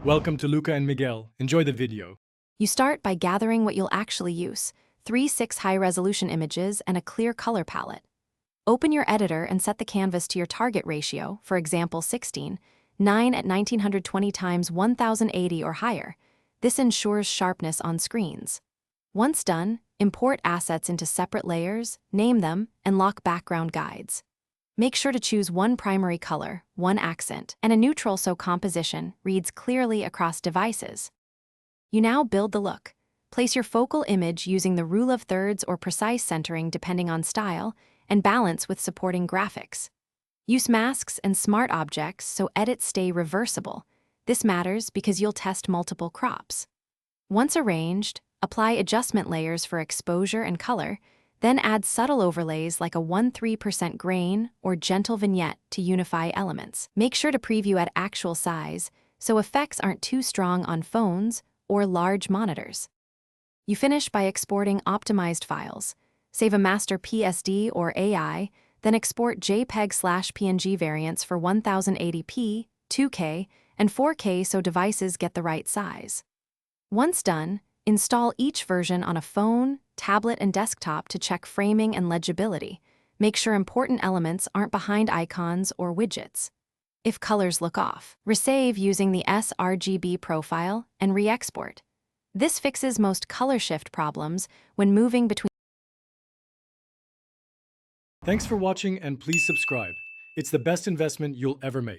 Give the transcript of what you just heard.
Welcome to Luca and Miguel. Enjoy the video. You start by gathering what you'll actually use: 3/6 high-resolution images and a clear color palette. Open your editor and set the canvas to your target ratio, for example 16, 9 at 1920 x 1080 or higher. This ensures sharpness on screens. Once done, import assets into separate layers, name them, and lock background guides. Make sure to choose one primary color, one accent, and a neutral so composition reads clearly across devices. You now build the look. Place your focal image using the rule of thirds or precise centering depending on style, and balance with supporting graphics. Use masks and smart objects so edits stay reversible. This matters because you'll test multiple crops. Once arranged, apply adjustment layers for exposure and color, then add subtle overlays like a 1-3% grain or gentle vignette to unify elements. Make sure to preview at actual size so effects aren't too strong on phones or large monitors. You finish by exporting optimized files. Save a master PSD or AI, then export JPEG/PNG variants for 1080p, 2K, and 4K so devices get the right size. Once done, install each version on a phone, tablet, and desktop to check framing and legibility. Make sure important elements aren't behind icons or widgets. If colors look off, resave using the sRGB profile and re-export. This fixes most color shift problems when moving between. Thanks for watching and please subscribe. It's the best investment you'll ever make.